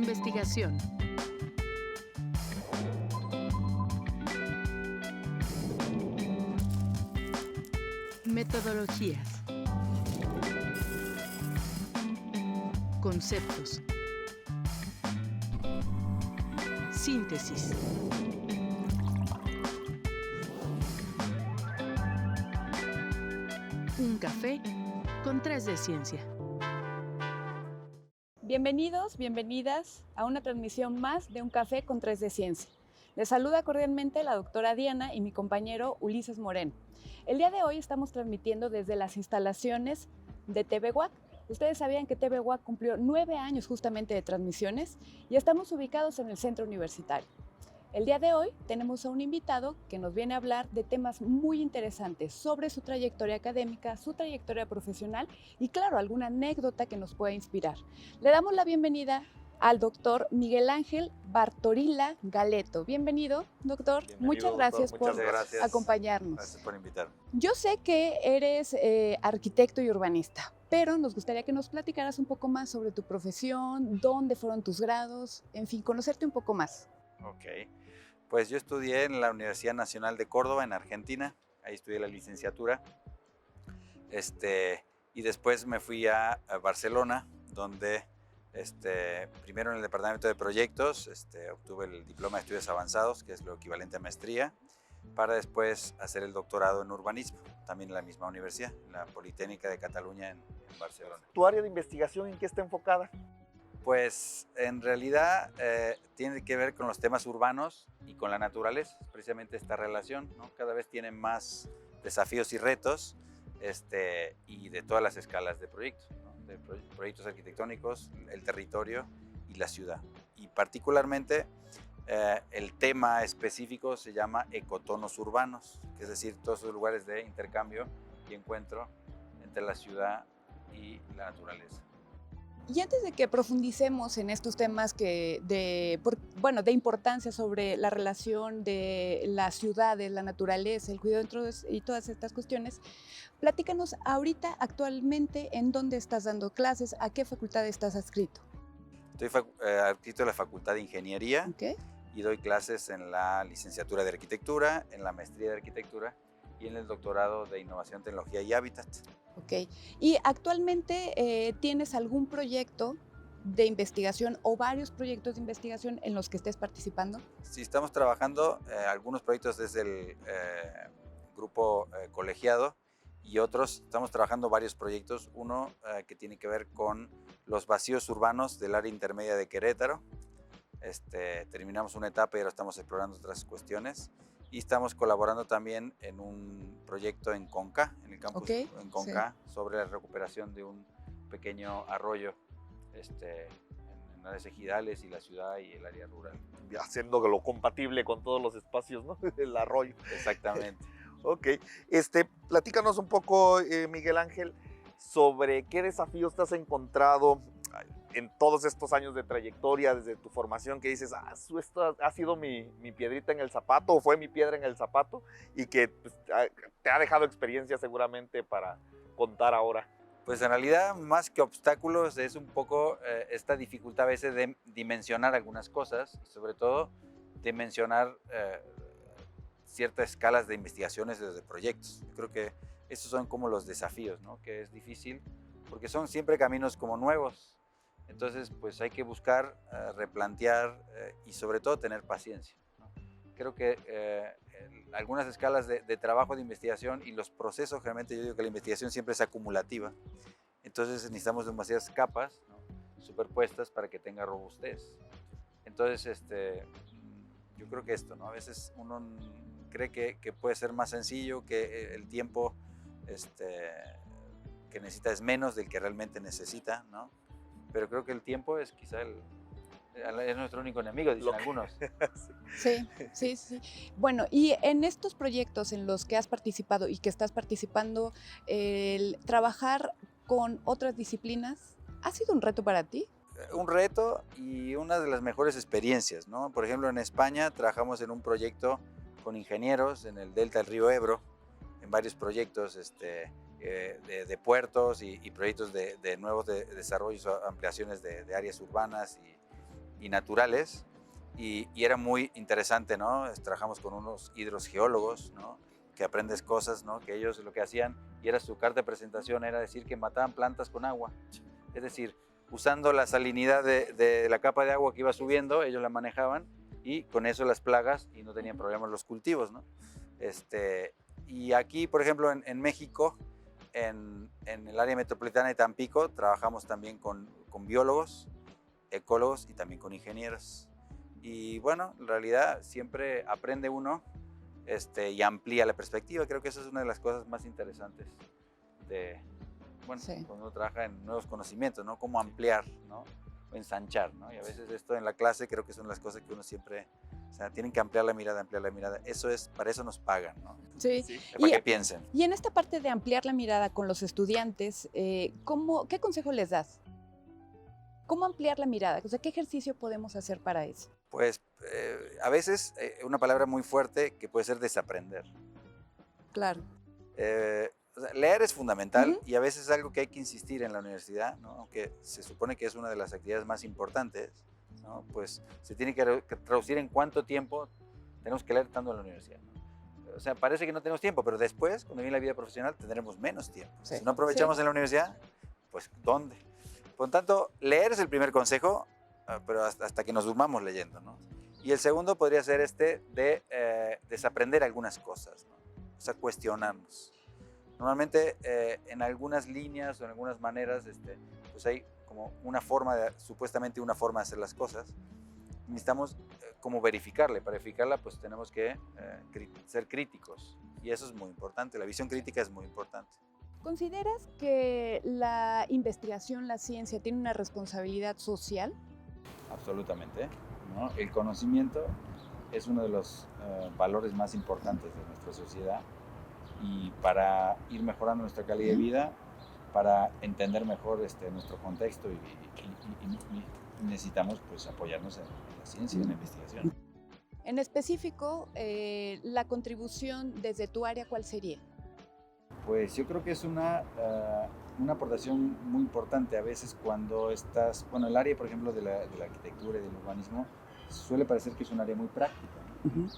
Investigación. Metodologías. Conceptos. Síntesis. Un café con 3 de ciencia. Bienvenidos, bienvenidas a una transmisión más de Un café con 3 de ciencia. Les saluda cordialmente la doctora Diana y mi compañero Ulises Moreno. El día de hoy estamos transmitiendo desde las instalaciones de TV UAC. Ustedes sabían que TV UAC cumplió 9 años justamente de transmisiones y estamos ubicados en el centro universitario. El día de hoy tenemos a un invitado que nos viene a hablar de temas muy interesantes sobre su trayectoria académica, su trayectoria profesional y, claro, alguna anécdota que nos pueda inspirar. Le damos la bienvenida al doctor Miguel Ángel Bartorila Galeto. Bienvenido, doctor. Bienvenido, Muchas gracias doctor. por Gracias. acompañarnos. Gracias por invitarme. Yo sé que eres arquitecto y urbanista, pero nos gustaría que nos platicaras un poco más sobre tu profesión, dónde fueron tus grados, en fin, conocerte un poco más. Ok, pues yo estudié en la Universidad Nacional de Córdoba, en Argentina. Ahí estudié la licenciatura. Y después me fui a Barcelona, donde primero en el departamento de proyectos obtuve el diploma de estudios avanzados, que es lo equivalente a maestría, para después hacer el doctorado en urbanismo, también en la misma universidad, en la Politécnica de Cataluña en Barcelona. ¿Tu área de investigación en qué está enfocada? Pues en realidad tiene que ver con los temas urbanos y con la naturaleza, precisamente esta relación, ¿no? Cada vez tienen más desafíos y retos y de todas las escalas de proyectos, ¿no? De proyectos arquitectónicos, el territorio y la ciudad. Y particularmente el tema específico se llama ecotonos urbanos, que es decir, todos esos lugares de intercambio y encuentro entre la ciudad y la naturaleza. Y antes de que profundicemos en estos temas de importancia sobre la relación de las ciudades, la naturaleza, el cuidado y todas estas cuestiones, platícanos ahorita, actualmente, en dónde estás dando clases, a qué facultad estás adscrito. Estoy adscrito a la Facultad de Ingeniería. Okay. Y doy clases en la licenciatura de Arquitectura, en la maestría de Arquitectura y en el doctorado de Innovación, Tecnología y Hábitat. Ok. ¿Y actualmente tienes algún proyecto de investigación o varios proyectos de investigación en los que estés participando? Sí, estamos trabajando algunos proyectos desde el grupo colegiado y otros, estamos trabajando varios proyectos. Uno que tiene que ver con los vacíos urbanos del área intermedia de Querétaro. Terminamos una etapa y ahora estamos explorando otras cuestiones. Y estamos colaborando también en un proyecto en Conca, en el campus en Conca, sí, sobre la recuperación de un pequeño arroyo en áreas ejidales y la ciudad y el área rural. Haciendo lo compatible con todos los espacios, ¿no? El arroyo. Exactamente. Ok. Platícanos un poco, Miguel Ángel, sobre qué desafíos te has encontrado en todos estos años de trayectoria, desde tu formación, que dices, esto ha sido mi piedrita en el zapato, o fue mi piedra en el zapato, y que pues, te ha dejado experiencia seguramente para contar ahora. Pues en realidad, más que obstáculos, es un poco esta dificultad a veces de dimensionar algunas cosas, y sobre todo dimensionar ciertas escalas de investigaciones desde proyectos. Yo creo que esos son como los desafíos, ¿no? Que es difícil, porque son siempre caminos como nuevos. Entonces, pues hay que buscar, replantear y sobre todo tener paciencia, ¿no? Creo que algunas escalas de trabajo de investigación y los procesos, generalmente yo digo que la investigación siempre es acumulativa. Entonces necesitamos demasiadas capas, ¿no?, superpuestas para que tenga robustez. Entonces, yo creo que esto, ¿no? A veces uno cree que puede ser más sencillo, que el tiempo que necesita es menos del que realmente necesita, ¿no? Pero creo que el tiempo es quizá es nuestro único enemigo, dicen algunos. Sí. Bueno, y en estos proyectos en los que has participado y que estás participando, el trabajar con otras disciplinas, ¿ha sido un reto para ti? Un reto y una de las mejores experiencias, ¿no? Por ejemplo, en España trabajamos en un proyecto con ingenieros en el delta del río Ebro, en varios proyectos de puertos y proyectos de nuevos desarrollos o ampliaciones de áreas urbanas y naturales, y era muy interesante, ¿no? Trabajamos con unos hidrogeólogos, ¿no? Que aprendes cosas, ¿no? Que ellos lo que hacían, y era su carta de presentación, era decir que mataban plantas con agua. Es decir, usando la salinidad de la capa de agua que iba subiendo, ellos la manejaban, y con eso las plagas, y no tenían problemas los cultivos, ¿no? Y aquí, por ejemplo, en México, en el área metropolitana de Tampico, trabajamos también con biólogos, ecólogos y también con ingenieros. Y bueno, en realidad siempre aprende uno y amplía la perspectiva. Creo que esa es una de las cosas más interesantes cuando uno trabaja en nuevos conocimientos, ¿no? Cómo ampliar, ¿no? O ensanchar, ¿no? Y a veces esto en la clase creo que son las cosas que uno siempre, o sea, tienen que ampliar la mirada, ampliar la mirada. Eso es, para eso nos pagan, ¿no? Sí. Para que piensen. Y en esta parte de ampliar la mirada con los estudiantes, ¿qué consejo les das? ¿Cómo ampliar la mirada? O sea, ¿qué ejercicio podemos hacer para eso? Pues a veces una palabra muy fuerte que puede ser desaprender. Claro. O sea, leer es fundamental y a veces es algo que hay que insistir en la universidad, ¿no? Aunque se supone que es una de las actividades más importantes, ¿no? Pues se tiene que traducir en cuánto tiempo tenemos que leer tanto en la universidad, ¿no? O sea, parece que no tenemos tiempo, pero después, cuando viene la vida profesional, tendremos menos tiempo. Sí. Si no aprovechamos en la universidad, pues ¿dónde? Por lo tanto, leer es el primer consejo, pero hasta que nos durmamos leyendo, ¿no? Y el segundo podría ser de desaprender algunas cosas, ¿no? O sea, cuestionarnos. Normalmente en algunas líneas o en algunas maneras pues hay como supuestamente una forma de hacer las cosas. Necesitamos como verificarla. Para verificarla pues tenemos que ser críticos y eso es muy importante. La visión crítica es muy importante. ¿Consideras que la investigación, la ciencia, tiene una responsabilidad social? Absolutamente, ¿no? El conocimiento es uno de los valores más importantes de nuestra sociedad. Y para ir mejorando nuestra calidad de vida, para entender mejor nuestro contexto y necesitamos pues apoyarnos en la ciencia y en la investigación. En específico, la contribución desde tu área, ¿cuál sería? Pues yo creo que es una aportación muy importante. A veces cuando el área, por ejemplo, de la arquitectura y del urbanismo, suele parecer que es un área muy práctica, ¿no?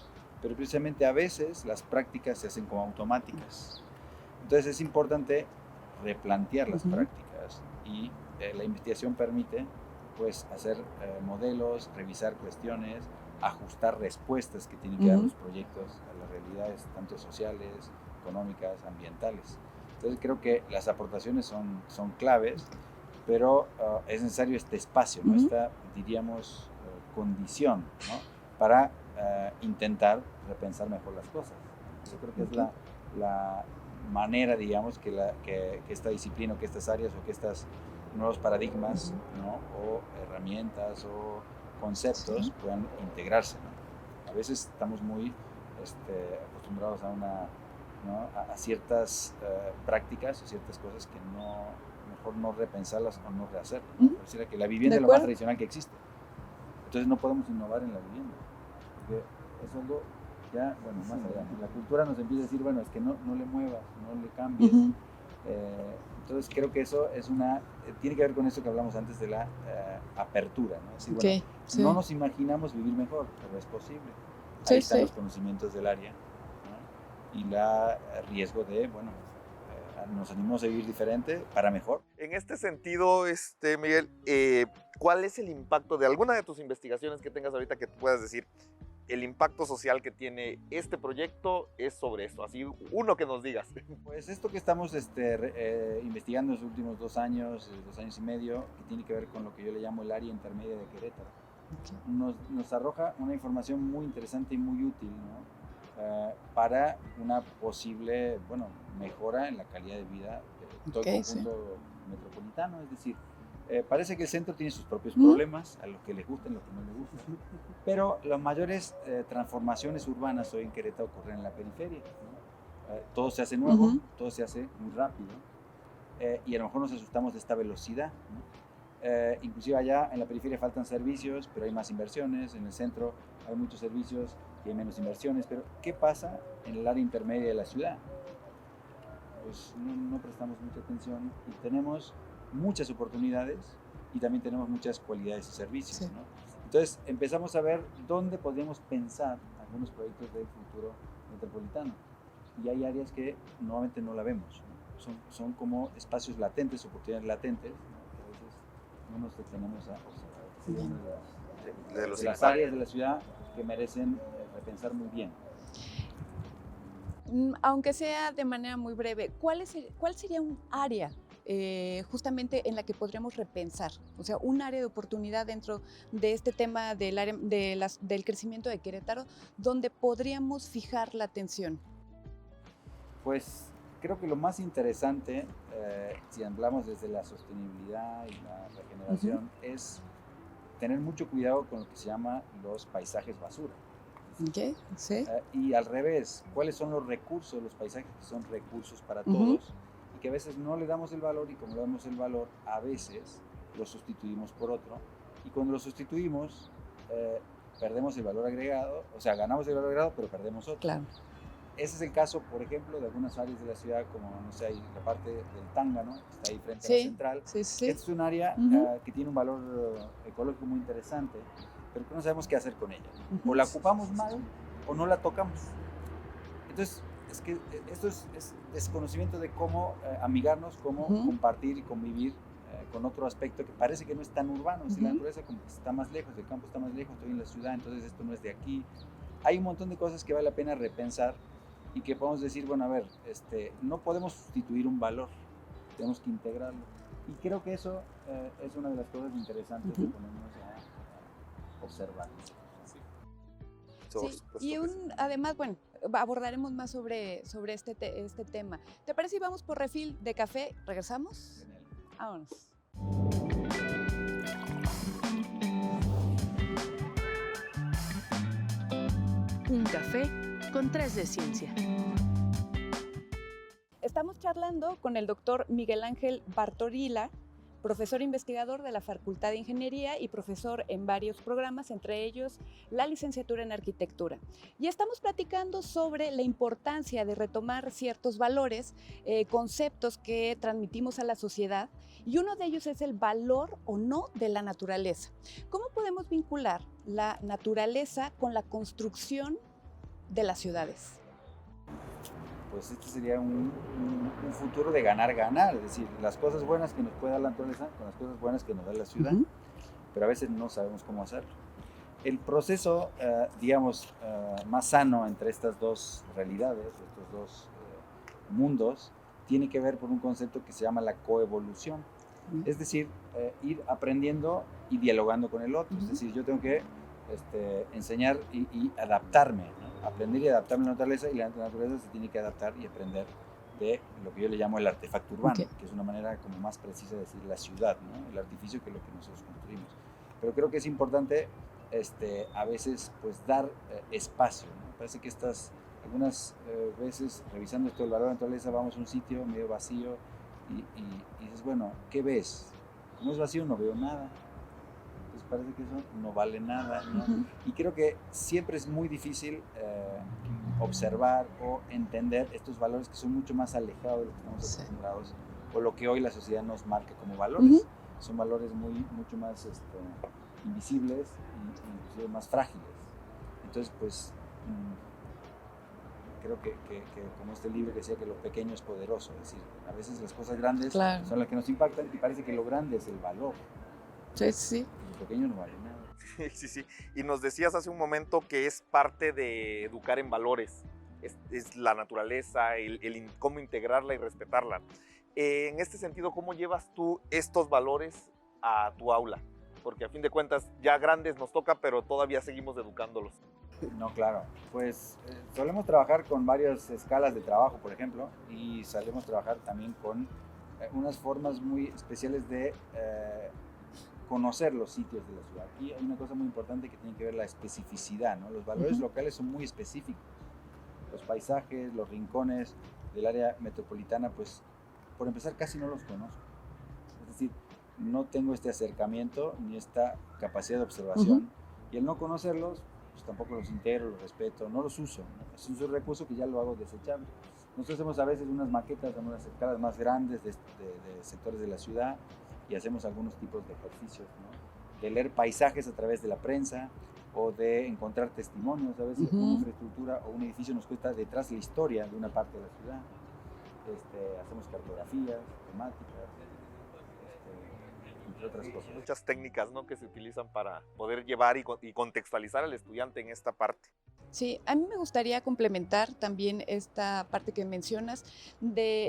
Pero precisamente a veces las prácticas se hacen como automáticas. Entonces es importante replantear las prácticas y la investigación permite pues hacer modelos, revisar cuestiones, ajustar respuestas que tienen que dar los proyectos a las realidades tanto sociales, económicas, ambientales. Entonces creo que las aportaciones son claves, pero es necesario este espacio, ¿no? Esta, diríamos, condición, ¿no? Para intentar repensar mejor las cosas. Yo creo que es la manera, digamos, que esta disciplina, o que estas áreas, o que estos nuevos paradigmas, ¿no? O herramientas o conceptos puedan integrarse, ¿no? A veces estamos muy acostumbrados a ciertas prácticas o ciertas cosas que mejor no repensarlas o no rehacerlas, ¿no? Pareciera que la vivienda es lo más tradicional que existe. Entonces no podemos innovar en la vivienda. Porque es algo ya, más allá. La cultura nos empieza a decir, es que no le muevas, no le cambies. Entonces creo que eso tiene que ver con eso que hablamos antes de la apertura, ¿no? Es decir, no nos imaginamos vivir mejor, pero es posible. Ahí están los conocimientos del área, ¿no? Y el riesgo de, nos animamos a vivir diferente para mejor. En este sentido, Miguel, ¿cuál es el impacto de alguna de tus investigaciones que tengas ahorita que puedas decir, el impacto social que tiene este proyecto es sobre esto? Así, uno que nos digas. Pues esto que estamos investigando en los últimos 2 años y medio, que tiene que ver con lo que yo le llamo el área intermedia de Querétaro, nos arroja una información muy interesante y muy útil, ¿no? Para una posible mejora en la calidad de vida de todo el conjunto metropolitano. Es decir, parece que el centro tiene sus propios problemas, a los que les gusten, a los que no les gustan, pero las mayores transformaciones urbanas hoy en Querétaro ocurren en la periferia, ¿no? Todo se hace nuevo, todo se hace muy rápido, y a lo mejor nos asustamos de esta velocidad, ¿no? Inclusive allá en la periferia faltan servicios, pero hay más inversiones. En el centro hay muchos servicios y hay menos inversiones. Pero ¿qué pasa en el área intermedia de la ciudad? Pues no prestamos mucha atención y tenemos muchas oportunidades y también tenemos muchas cualidades y servicios, ¿no? Entonces empezamos a ver dónde podríamos pensar algunos proyectos del futuro metropolitano. Y hay áreas que normalmente no la vemos, ¿no? Son como espacios latentes, oportunidades latentes, ¿no? Que a veces no nos detenemos a observar. Sí, una de las áreas de la ciudad que merecen repensar muy bien. Aunque sea de manera muy breve, ¿cuál sería un área justamente en la que podríamos repensar? O sea, un área de oportunidad dentro de este tema del área del crecimiento de Querétaro, donde podríamos fijar la atención. Pues creo que lo más interesante, si hablamos desde la sostenibilidad y la regeneración, es tener mucho cuidado con lo que se llama los paisajes basura. Okay, sí. Y al revés, ¿cuáles son los recursos, los paisajes que son recursos para todos y que a veces no le damos el valor, y como le damos el valor, a veces lo sustituimos por otro, y cuando lo sustituimos perdemos el valor agregado, o sea, ganamos el valor agregado pero perdemos otro. Claro. Ese es el caso, por ejemplo, de algunas áreas de la ciudad, como, no sé, la parte del Tángano, que está ahí frente a la central. Sí. Esta es un área que tiene un valor ecológico muy interesante, pero que no sabemos qué hacer con ella. O la ocupamos mal o no la tocamos. Entonces, es que esto es desconocimiento de cómo amigarnos, cómo compartir y convivir con otro aspecto que parece que no es tan urbano. Si la naturaleza como que está más lejos, el campo está más lejos, estoy en la ciudad, entonces esto no es de aquí. Hay un montón de cosas que vale la pena repensar y que podemos decir, bueno, a ver, no podemos sustituir un valor, tenemos que integrarlo. Y creo que eso es una de las cosas interesantes de ponernos a observar. Sí, y además, bueno, abordaremos más sobre este tema. ¿Te parece si vamos por refil de café? ¿Regresamos? Vámonos. Un café con 3 de ciencia. Estamos charlando con el doctor Miguel Ángel Bartorila, profesor investigador de la Facultad de Ingeniería y profesor en varios programas, entre ellos la licenciatura en Arquitectura. Y estamos platicando sobre la importancia de retomar ciertos valores, conceptos que transmitimos a la sociedad, y uno de ellos es el valor o no de la naturaleza. ¿Cómo podemos vincular la naturaleza con la construcción de las ciudades? Pues este sería un futuro de ganar-ganar, es decir, las cosas buenas que nos puede dar la naturaleza con las cosas buenas que nos da la ciudad, pero a veces no sabemos cómo hacerlo. El proceso, digamos, más sano entre estas dos realidades, estos dos mundos, tiene que ver con un concepto que se llama la coevolución, es decir, ir aprendiendo y dialogando con el otro, es decir, yo tengo que enseñar y adaptarme, ¿no? Aprender y adaptarme a la naturaleza, y la naturaleza se tiene que adaptar y aprender de lo que yo le llamo el artefacto urbano, que es una manera como más precisa de decir la ciudad, ¿no? El artificio, que es lo que nosotros construimos. Pero creo que es importante a veces pues dar espacio, ¿no? Parece que algunas veces revisando esto del valor de la naturaleza vamos a un sitio medio vacío y dices, bueno, ¿qué ves? Como es vacío no veo nada. Parece que eso no vale nada, ¿no? Y creo que siempre es muy difícil observar o entender estos valores que son mucho más alejados de lo que estamos acostumbrados, o lo que hoy la sociedad nos marca como valores. Son valores mucho más invisibles e inclusive más frágiles. Entonces, pues, creo que como este libro que decía que lo pequeño es poderoso, es decir, a veces las cosas grandes son las que nos impactan, y parece que lo grande es el valor. Sí. Pequeño no vale nada. Sí. Y nos decías hace un momento que es parte de educar en valores. Es la naturaleza, cómo integrarla y respetarla. En este sentido, ¿cómo llevas tú estos valores a tu aula? Porque a fin de cuentas, ya grandes nos toca, pero todavía seguimos educándolos. No, claro. Pues solemos trabajar con varias escalas de trabajo, por ejemplo, y solemos trabajar también con unas formas muy especiales de conocer los sitios de la ciudad. Aquí hay una cosa muy importante que tiene que ver la especificidad, ¿no? Los valores locales son muy específicos. Los paisajes, los rincones del área metropolitana, pues, por empezar, casi no los conozco. Es decir, no tengo este acercamiento ni esta capacidad de observación, y el no conocerlos, pues tampoco los integro, los respeto, no los uso, ¿no? Es un recurso que ya lo hago desechable. Nosotros hacemos a veces unas maquetas en unas escalas más grandes de sectores de la ciudad, y hacemos algunos tipos de ejercicios, ¿no? de leer paisajes a través de la prensa o de encontrar testimonios. A veces una infraestructura o un edificio nos cuesta detrás la historia de una parte de la ciudad. Hacemos cartografías temáticas, entre otras cosas. Muchas técnicas, ¿no?, que se utilizan para poder llevar y contextualizar al estudiante en esta parte. Sí, a mí me gustaría complementar también esta parte que mencionas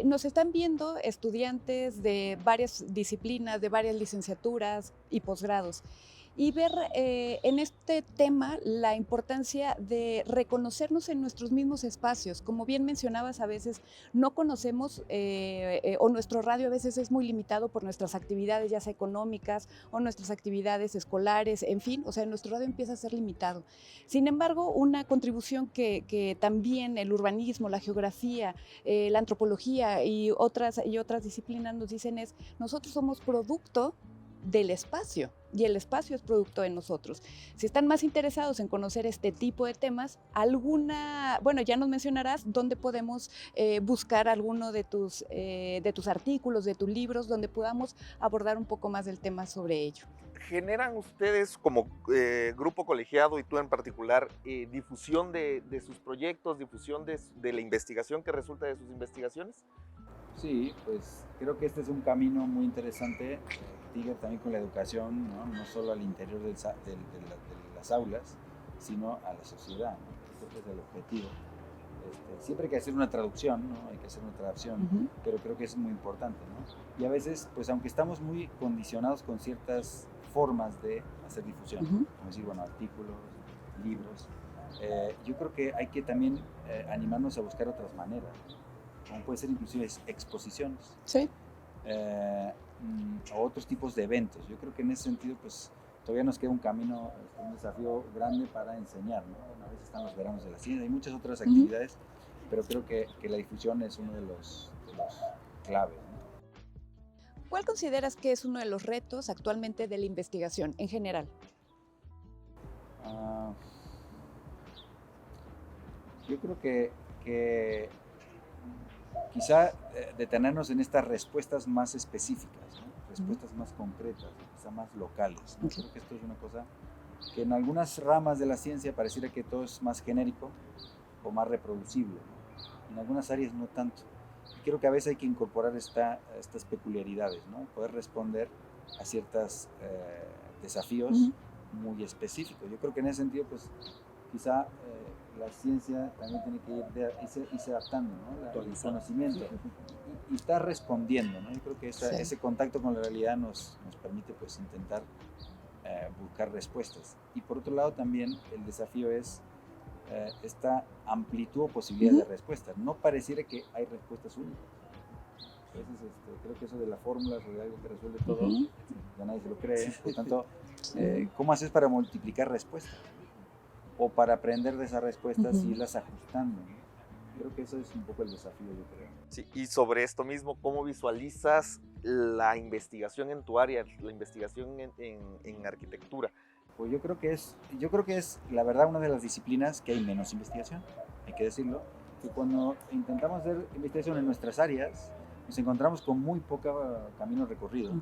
nos están viendo estudiantes de varias disciplinas, de varias licenciaturas y posgrados, y ver en este tema la importancia de reconocernos en nuestros mismos espacios. Como bien mencionabas, a veces no conocemos o nuestro radio a veces es muy limitado por nuestras actividades, ya sea económicas o nuestras actividades escolares, en fin, o sea, nuestro radio empieza a ser limitado. Sin embargo, una contribución que también el urbanismo, la geografía, la antropología y otras disciplinas nos dicen es: nosotros somos producto del espacio y el espacio es producto de nosotros. Si están más interesados en conocer este tipo de temas, ya nos mencionarás dónde podemos buscar alguno de tus artículos, de tus libros, donde podamos abordar un poco más del tema sobre ello. ¿Generan ustedes como grupo colegiado y tú en particular difusión de sus proyectos, difusión de la investigación que resulta de sus investigaciones? Sí, pues creo que este es un camino muy interesante, liga también con la educación, no solo al interior de las aulas, sino a la sociedad, ¿no? Ese es el objetivo. Siempre hay que hacer una traducción, ¿no? Hay que hacer una traducción, pero creo que es muy importante, ¿no? Y a veces, pues aunque estamos muy condicionados con ciertas formas de hacer difusión, como decir, artículos, libros, yo creo que hay que también animarnos a buscar otras maneras, como puede ser inclusive exposiciones. Sí. O otros tipos de eventos. Yo creo que en ese sentido, pues todavía nos queda un camino, un desafío grande para enseñar, ¿no? Una vez están los veranos de la ciencia, hay muchas otras actividades, pero creo que la difusión es uno de los claves, ¿no? ¿Cuál consideras que es uno de los retos actualmente de la investigación en general? Yo creo que quizá detenernos en estas respuestas más específicas, ¿no? Respuestas más concretas, quizá más locales, ¿no? Creo que esto es una cosa que en algunas ramas de la ciencia pareciera que todo es más genérico o más reproducible, ¿no? En algunas áreas no tanto. Y creo que a veces hay que incorporar estas peculiaridades, ¿no? Poder responder a ciertos desafíos muy específicos. Yo creo que en ese sentido, pues quizá la ciencia también tiene que irse adaptando, ¿no? El conocimiento y está respondiendo, ¿no? Yo creo que ese contacto con la realidad nos permite, pues, intentar buscar respuestas. Y por otro lado también el desafío es esta amplitud o posibilidad de respuestas. No pareciera que hay respuestas únicas. A veces creo que eso de la fórmula o de algo que resuelve todo, ya nadie se lo cree. Por lo tanto, ¿cómo haces para multiplicar respuestas? O para aprender de esas respuestas y irlas ajustando, ¿no? Creo que eso es un poco el desafío, yo creo. Sí, y sobre esto mismo, ¿cómo visualizas la investigación en tu área, la investigación en arquitectura? Pues yo creo que es, la verdad, una de las disciplinas que hay menos investigación, hay que decirlo, que cuando intentamos hacer investigación en nuestras áreas, nos encontramos con muy poco camino recorrido.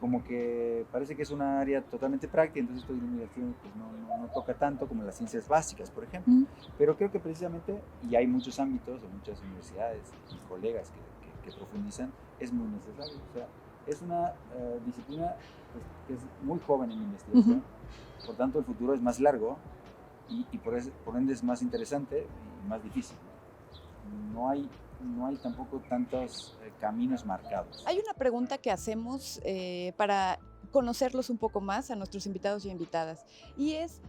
Como que parece que es una área totalmente práctica, entonces esto de la investigación pues no toca tanto como las ciencias básicas, por ejemplo. Pero creo que precisamente, y hay muchos ámbitos, o muchas universidades y colegas que profundizan, es muy necesario. O sea, es una disciplina pues, que es muy joven en investigación, por tanto el futuro es más largo y por ende es más interesante y más difícil. No hay tampoco tantos caminos marcados. Hay una pregunta que hacemos para conocerlos un poco más a nuestros invitados y invitadas, y es,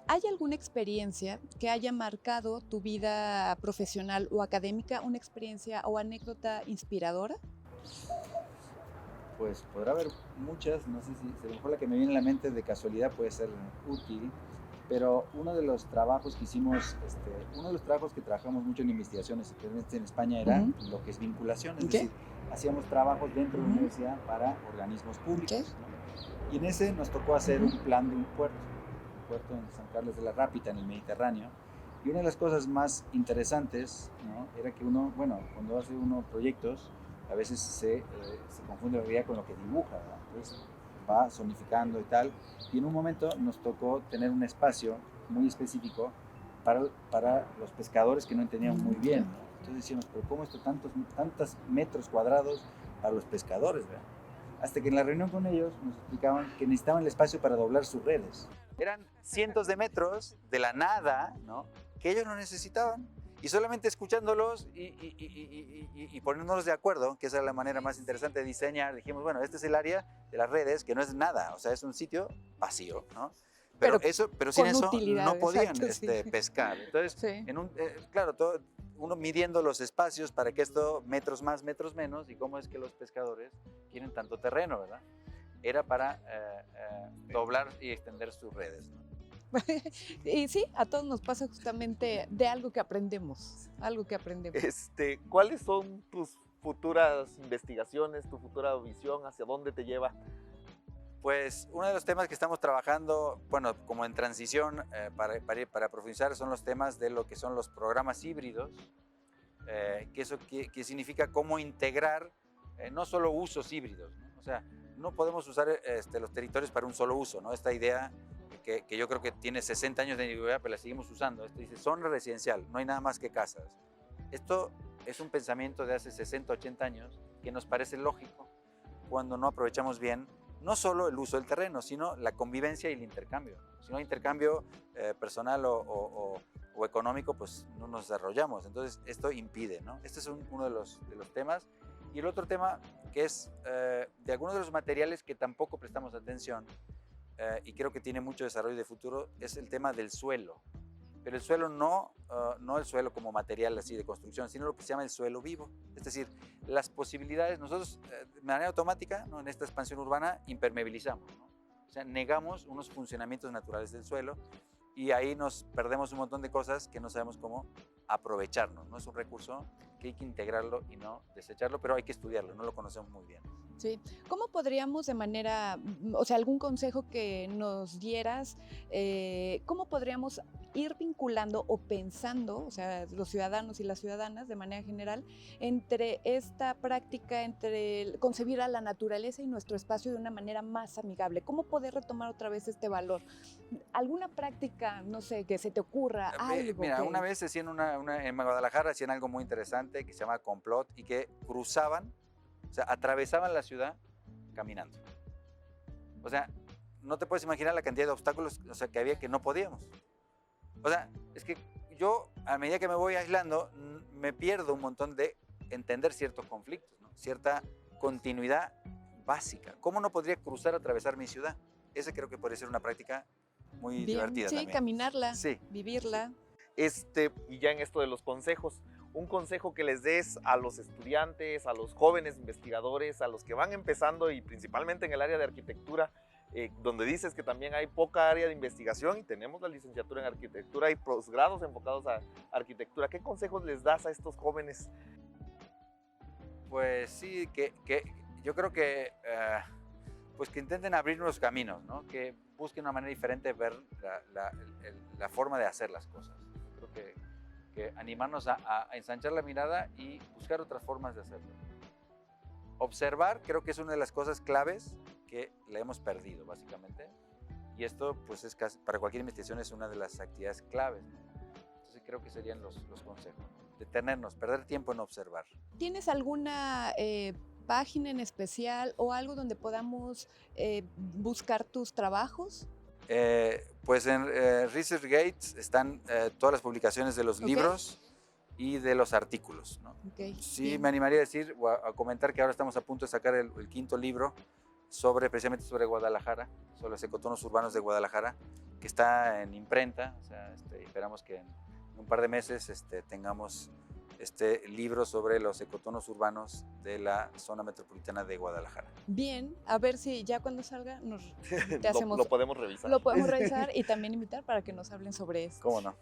¿hay alguna experiencia que haya marcado tu vida profesional o académica, una experiencia o anécdota inspiradora? Pues podrá haber muchas, no sé si a lo mejor la que me viene a la mente de casualidad puede ser útil, pero uno de los trabajos que hicimos, uno de los trabajos que trabajamos mucho en investigaciones, especialmente en España, era lo que es vinculación, es decir, hacíamos trabajos dentro de la universidad para organismos públicos, ¿no? Y en ese nos tocó hacer un plan de un puerto en San Carlos de la Rápita, en el Mediterráneo, y una de las cosas más interesantes, ¿no? Era que cuando hace uno proyectos, a veces se confunde la realidad con lo que dibuja, ¿verdad? Entonces, va zonificando y tal. Y en un momento nos tocó tener un espacio muy específico para los pescadores que no entendían muy bien, ¿no? Entonces decíamos, pero ¿cómo esto tantos metros cuadrados para los pescadores, ¿verdad? Hasta que en la reunión con ellos nos explicaban que necesitaban el espacio para doblar sus redes. Eran cientos de metros de la nada, ¿no?, que ellos no necesitaban. Y solamente escuchándolos y poniéndonos de acuerdo, que esa es la manera más interesante de diseñar, dijimos, bueno, este es el área de las redes, que no es nada, o sea, es un sitio vacío, ¿no? Pero sin eso utilidad, no podían exacto, sí. pescar. Entonces, Sí. claro, uno midiendo los espacios para que esto, metros más, metros menos, y cómo es que los pescadores quieren tanto terreno, ¿verdad? Era para doblar y extender sus redes, ¿no? Y sí, a todos nos pasa justamente de algo que aprendemos, ¿Cuáles son tus futuras investigaciones, tu futura visión, hacia dónde te lleva? Pues uno de los temas que estamos trabajando, bueno, como en transición para profundizar, son los temas de lo que son los programas híbridos, que significa cómo integrar no solo usos híbridos, ¿no? O sea, no podemos usar los territorios para un solo uso, ¿no? Esta idea que yo creo que tiene 60 años de antigüedad, pero la seguimos usando. Esto dice, zona residencial, no hay nada más que casas. Esto es un pensamiento de hace 60, 80 años que nos parece lógico cuando no aprovechamos bien no solo el uso del terreno, sino la convivencia y el intercambio. Si no hay intercambio personal o económico, pues no nos desarrollamos. Entonces, esto impide, ¿no? Este es uno de los temas. Y el otro tema, que es de algunos de los materiales que tampoco prestamos atención, y creo que tiene mucho desarrollo de futuro, es el tema del suelo. Pero el suelo no el suelo como material así de construcción, sino lo que se llama el suelo vivo. Es decir, las posibilidades, nosotros de manera automática, ¿no?, en esta expansión urbana impermeabilizamos, ¿no? O sea, negamos unos funcionamientos naturales del suelo y ahí nos perdemos un montón de cosas que no sabemos cómo aprovecharnos, ¿no? Es un recurso que hay que integrarlo y no desecharlo, pero hay que estudiarlo, no lo conocemos muy bien. Sí. ¿Cómo podríamos de manera, o sea, algún consejo que nos dieras, cómo podríamos ir vinculando o pensando, o sea, los ciudadanos y las ciudadanas de manera general, entre esta práctica, entre concebir a la naturaleza y nuestro espacio de una manera más amigable? ¿Cómo poder retomar otra vez este valor? ¿Alguna práctica, no sé, que se te ocurra, algo? Mira, una vez hacían en Guadalajara hacían algo muy interesante que se llama complot y que cruzaban, o sea, atravesaban la ciudad caminando. O sea, no te puedes imaginar la cantidad de obstáculos, o sea, que había que no podíamos. O sea, es que yo, a medida que me voy aislando, me pierdo un montón de entender ciertos conflictos, ¿no? Cierta continuidad básica. ¿Cómo no podría cruzar, atravesar mi ciudad? Esa creo que podría ser una práctica muy divertida sí, también. caminarla, Sí. vivirla. Y ya en esto de los consejos, un consejo que les des a los estudiantes, a los jóvenes investigadores, a los que van empezando y principalmente en el área de arquitectura, donde dices que también hay poca área de investigación y tenemos la licenciatura en arquitectura y posgrados enfocados a arquitectura. ¿Qué consejos les das a estos jóvenes? Pues sí, que yo creo que pues que intenten abrir los caminos, ¿no? Que busquen una manera diferente de ver la forma de hacer las cosas. Creo que animarnos a ensanchar la mirada y buscar otras formas de hacerlo. Observar creo que es una de las cosas claves que la hemos perdido básicamente, y esto pues es casi, para cualquier investigación es una de las actividades claves, ¿no? Entonces creo que serían los consejos, ¿no? Detenernos, perder tiempo en observar. ¿Tienes alguna página en especial o algo donde podamos buscar tus trabajos? Pues en ResearchGate están todas las publicaciones de los libros y de los artículos, ¿no? Sí, bien. Me animaría a decir o a comentar que ahora estamos a punto de sacar el quinto libro precisamente sobre Guadalajara, sobre los ecotonos urbanos de Guadalajara, que está en imprenta. O sea, esperamos que en un par de meses tengamos este libro sobre los ecotonos urbanos de la zona metropolitana de Guadalajara. Bien, a ver si ya cuando salga te hacemos, lo podemos revisar. Lo podemos revisar y también invitar para que nos hablen sobre esto. ¿Cómo no?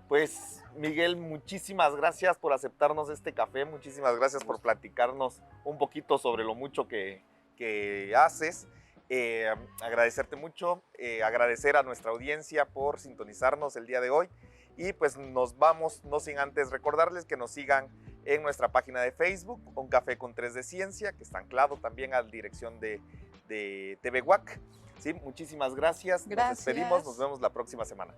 Pues Miguel, muchísimas gracias por aceptarnos este café, muchísimas gracias por platicarnos un poquito sobre lo mucho que haces. Agradecerte mucho, agradecer a nuestra audiencia por sintonizarnos el día de hoy. Y pues nos vamos, no sin antes recordarles que nos sigan en nuestra página de Facebook, Un Café con 3 de Ciencia, que está anclado también a la dirección de de TV WAC. ¿Sí? Muchísimas gracias. Nos despedimos. Nos vemos la próxima semana.